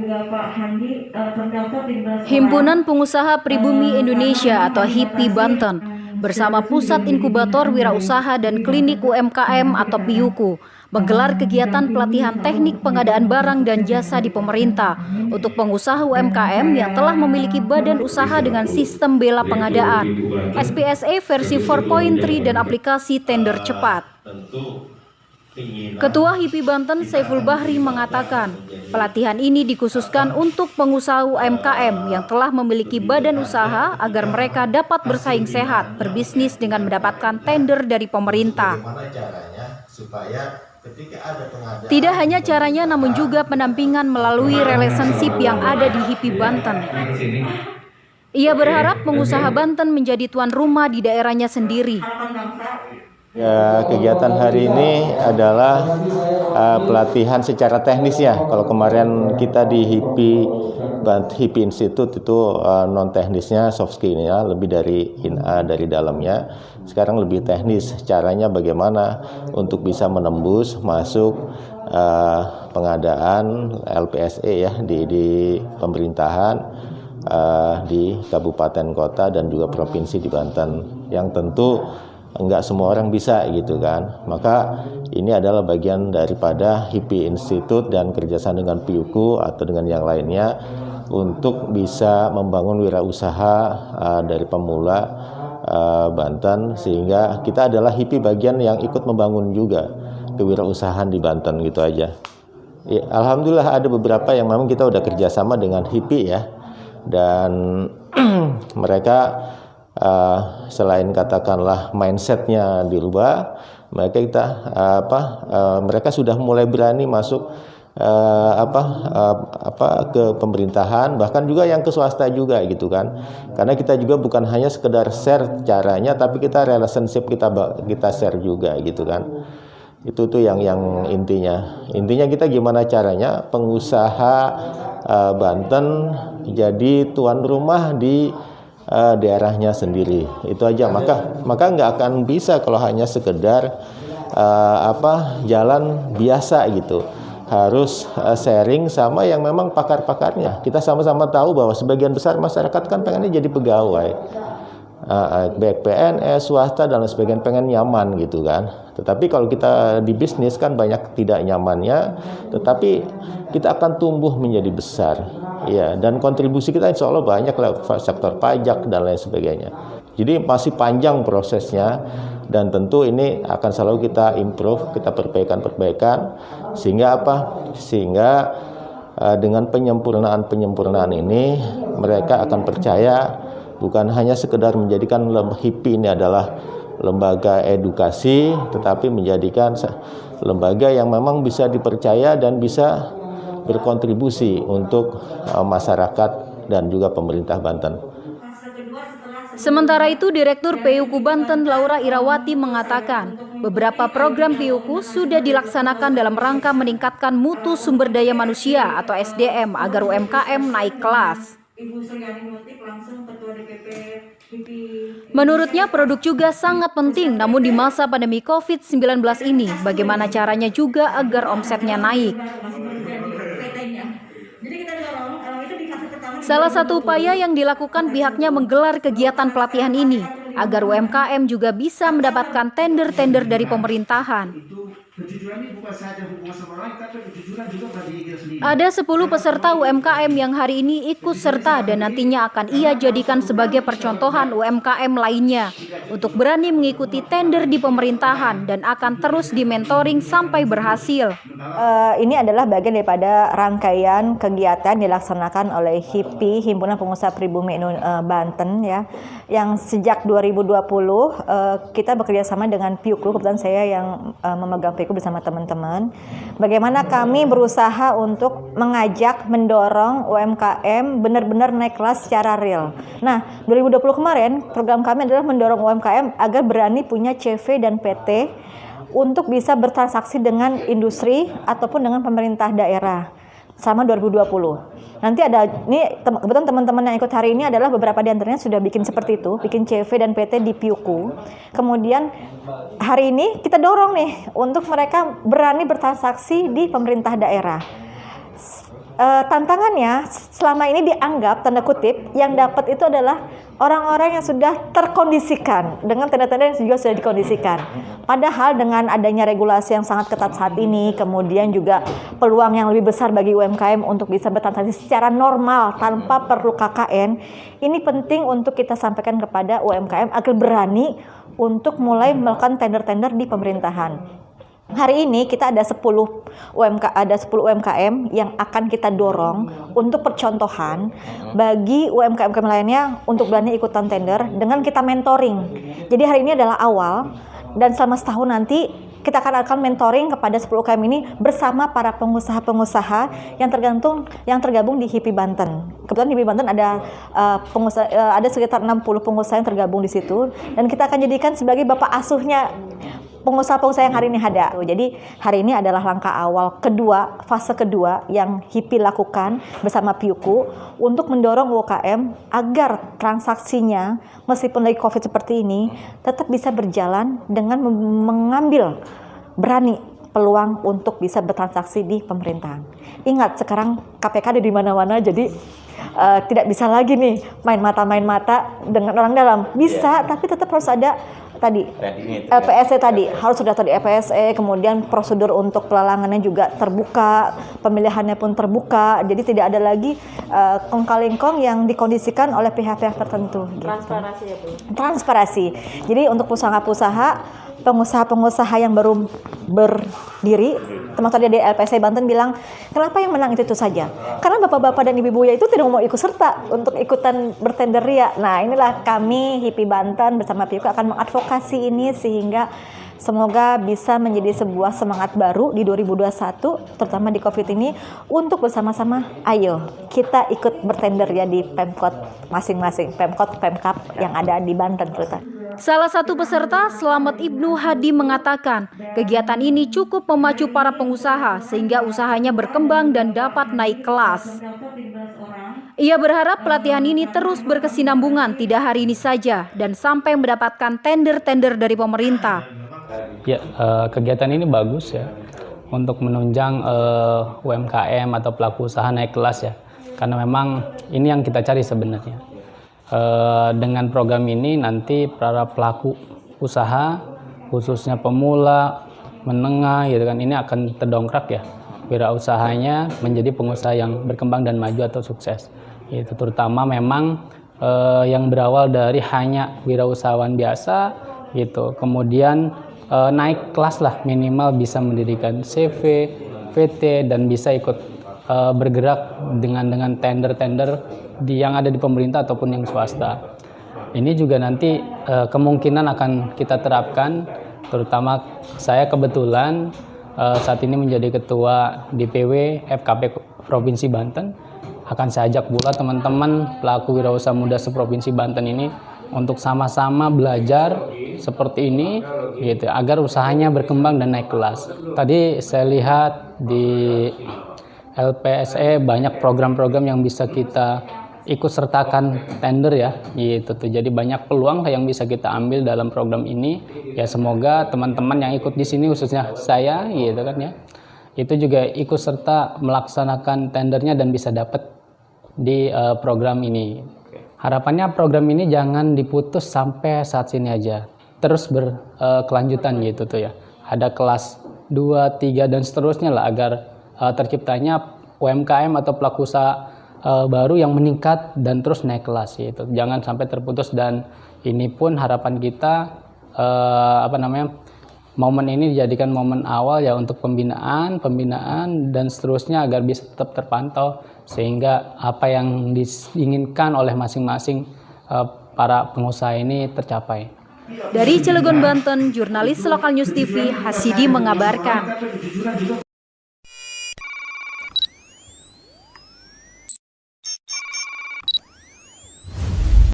juga Pak Handi terdaftar di Himpunan Pengusaha Pribumi Indonesia atau HIPI Banten bersama Pusat Inkubator Wirausaha dan Klinik UMKM atau PIUKU menggelar kegiatan pelatihan teknik pengadaan barang dan jasa di pemerintah untuk pengusaha UMKM yang telah memiliki badan usaha dengan sistem bela pengadaan, SPSE versi 4.3 dan aplikasi tender cepat. Ketua HIPI Banten Saiful Bahri mengatakan, pelatihan ini dikhususkan untuk pengusaha UMKM yang telah memiliki badan usaha agar mereka dapat bersaing sehat berbisnis dengan mendapatkan tender dari pemerintah. Tidak hanya caranya namun juga pendampingan melalui relationship yang ada di HIPI Banten. Ia berharap pengusaha Banten menjadi tuan rumah di daerahnya sendiri. Ya, kegiatan hari ini adalah pelatihan secara teknis ya. Kalau kemarin kita di HIPI Institute itu non teknisnya soft skill-nya lebih dari dalamnya. Sekarang lebih teknis caranya bagaimana untuk bisa menembus masuk pengadaan LPSE ya di pemerintahan di kabupaten kota dan juga provinsi di Banten, yang tentu enggak semua orang bisa gitu kan. Maka ini adalah bagian daripada HIPI Institute dan kerjasama dengan PIUKU atau dengan yang lainnya untuk bisa membangun wirausaha dari pemula Banten, sehingga kita adalah HIPI bagian yang ikut membangun juga kewirausahaan di Banten gitu aja. Ya, alhamdulillah ada beberapa yang memang kita udah kerjasama dengan HIPI ya, dan mereka selain katakanlah mindsetnya dirubah, mereka sudah mulai berani masuk ke pemerintahan, bahkan juga yang ke swasta juga gitu kan. Karena kita juga bukan hanya sekedar share caranya, tapi kita relationship kita share juga gitu kan. Itu tuh yang intinya kita gimana caranya pengusaha Banten jadi tuan rumah di daerahnya sendiri. Itu aja. Maka nggak akan bisa kalau hanya sekedar jalan biasa gitu. Harus sharing sama yang memang pakar-pakarnya. Kita sama-sama tahu bahwa sebagian besar masyarakat kan pengennya jadi pegawai, baik PNS, swasta, dan sebagian pengen nyaman gitu kan. Tetapi kalau kita di bisnis kan banyak tidak nyamannya, tetapi kita akan tumbuh menjadi besar. Ya, dan kontribusi kita insya Allah banyak lewat sektor pajak dan lain sebagainya. Jadi masih panjang prosesnya, dan tentu ini akan selalu kita improve, kita perbaikan sehingga dengan penyempurnaan ini mereka akan percaya bukan hanya sekedar menjadikan HIPI ini adalah lembaga edukasi, tetapi menjadikan lembaga yang memang bisa dipercaya dan bisa berkontribusi untuk masyarakat dan juga pemerintah Banten. Sementara itu, Direktur PIUKU Banten Laura Irawati mengatakan, beberapa program PIUKU sudah dilaksanakan dalam rangka meningkatkan mutu sumber daya manusia atau SDM agar UMKM naik kelas. Menurutnya, produk juga sangat penting, namun di masa pandemi COVID-19 ini, bagaimana caranya juga agar omsetnya naik. Salah satu upaya yang dilakukan pihaknya menggelar kegiatan pelatihan ini agar UMKM juga bisa mendapatkan tender-tender dari pemerintahan. Ada 10 peserta UMKM yang hari ini ikut serta dan nantinya akan ia jadikan sebagai percontohan UMKM lainnya untuk berani mengikuti tender di pemerintahan dan akan terus di-mentoring sampai berhasil. Ini adalah bagian daripada rangkaian kegiatan dilaksanakan oleh HIPI, Himpunan Pengusaha Pribumi Banten ya, yang sejak 2020 kita bekerja sama dengan PIUKU. Kebetulan saya yang memegang PIUKU bersama teman-teman. Bagaimana kami berusaha untuk mengajak, mendorong UMKM benar-benar naik kelas secara real. Nah, 2020 kemarin program kami adalah mendorong UMKM agar berani punya CV dan PT untuk bisa bertransaksi dengan industri ataupun dengan pemerintah daerah selama 2020. Nanti ada, ini kebetulan teman-teman yang ikut hari ini adalah beberapa di antaranya sudah bikin seperti itu, bikin CV dan PT di PIUKU. Kemudian hari ini kita dorong nih untuk mereka berani bertransaksi di pemerintah daerah. tantangannya selama ini dianggap tanda kutip yang dapat itu adalah orang-orang yang sudah terkondisikan dengan tanda-tanda yang juga sudah dikondisikan. Padahal dengan adanya regulasi yang sangat ketat saat ini, kemudian juga peluang yang lebih besar bagi UMKM untuk bisa bertransaksi secara normal tanpa perlu KKN, ini penting untuk kita sampaikan kepada UMKM agar berani untuk mulai melakukan tender-tender di pemerintahan. Hari ini kita ada 10 UMKM yang akan kita dorong untuk percontohan bagi UMKM lainnya untuk berani ikutan tender dengan kita mentoring. Jadi hari ini adalah awal dan selama setahun nanti kita akan mentoring kepada 10 UMKM ini bersama para pengusaha-pengusaha yang tergabung di HIPI Banten. Kebetulan HIPI Banten ada ada sekitar 60 pengusaha yang tergabung di situ dan kita akan jadikan sebagai bapak asuhnya pengusaha-pengusaha yang hari ini ada. Jadi hari ini adalah langkah awal kedua, fase kedua yang HIPI lakukan bersama PIUKU untuk mendorong UMKM agar transaksinya meskipun lagi COVID seperti ini tetap bisa berjalan dengan mengambil berani peluang untuk bisa bertransaksi di pemerintahan. Ingat sekarang KPK ada di mana-mana, jadi tidak bisa lagi nih main mata dengan orang dalam. Bisa, tapi tetap harus ada tadi LPSE tadi harus sudah tadi LPSE, kemudian prosedur untuk pelelangannya juga terbuka, pemilihannya pun terbuka, jadi tidak ada lagi kongkal-lingkong yang dikondisikan oleh pihak-pihak tertentu. Transparansi ya Bu. Transparansi. Jadi untuk pengusaha-pengusaha yang baru berdiri, termasuk tadi dari LPSE Banten bilang, kenapa yang menang itu saja? Karena bapak-bapak dan ibu-ibu itu tidak mau ikut serta untuk ikutan bertender ria. Nah inilah kami HIPI Banten bersama PIUKU akan mengadvokasi ini sehingga semoga bisa menjadi sebuah semangat baru di 2021, terutama di COVID ini, untuk bersama-sama, ayo kita ikut bertender ya di Pemkot masing-masing, Pemkot, Pemkap yang ada di Banten terutama. Salah satu peserta, Slamet Ibnu Hadi, mengatakan kegiatan ini cukup memacu para pengusaha sehingga usahanya berkembang dan dapat naik kelas. Ia berharap pelatihan ini terus berkesinambungan tidak hari ini saja dan sampai mendapatkan tender-tender dari pemerintah. Ya, kegiatan ini bagus ya untuk menunjang UMKM atau pelaku usaha naik kelas ya, karena memang ini yang kita cari sebenarnya. Dengan program ini nanti para pelaku usaha khususnya pemula, menengah gitu kan, ini akan terdongkrak ya wirausahanya menjadi pengusaha yang berkembang dan maju atau sukses. Itu terutama memang yang berawal dari hanya wirausahawan biasa gitu, kemudian naik kelas lah, minimal bisa mendirikan CV, VT dan bisa ikut bergerak dengan tender-tender yang ada di pemerintah ataupun yang swasta. Ini juga nanti kemungkinan akan kita terapkan, terutama saya kebetulan saat ini menjadi ketua DPW FKP Provinsi Banten. Akan saya ajak pula teman-teman pelaku wirausaha muda seprovinsi Banten ini untuk sama-sama belajar seperti ini gitu, agar usahanya berkembang dan naik kelas. Tadi saya lihat di LPSE banyak program-program yang bisa kita ikut sertakan tender ya gitu tuh. Jadi banyak peluang yang bisa kita ambil dalam program ini ya, semoga teman-teman yang ikut di sini khususnya saya gitu kan ya, itu juga ikut serta melaksanakan tendernya dan bisa dapat di program ini. Harapannya program ini jangan diputus sampai saat sini aja, terus berkelanjutan gitu tuh ya, ada kelas 2, 3 dan seterusnya lah, agar terciptanya UMKM atau pelaku usaha baru yang meningkat dan terus naik kelas gitu. Jangan sampai terputus, dan ini pun harapan kita momen ini dijadikan momen awal ya untuk pembinaan dan seterusnya agar bisa tetap terpantau sehingga apa yang diinginkan oleh masing-masing para pengusaha ini tercapai. Dari Cilegon, Banten, jurnalis Lokal News TV Hasidi mengabarkan.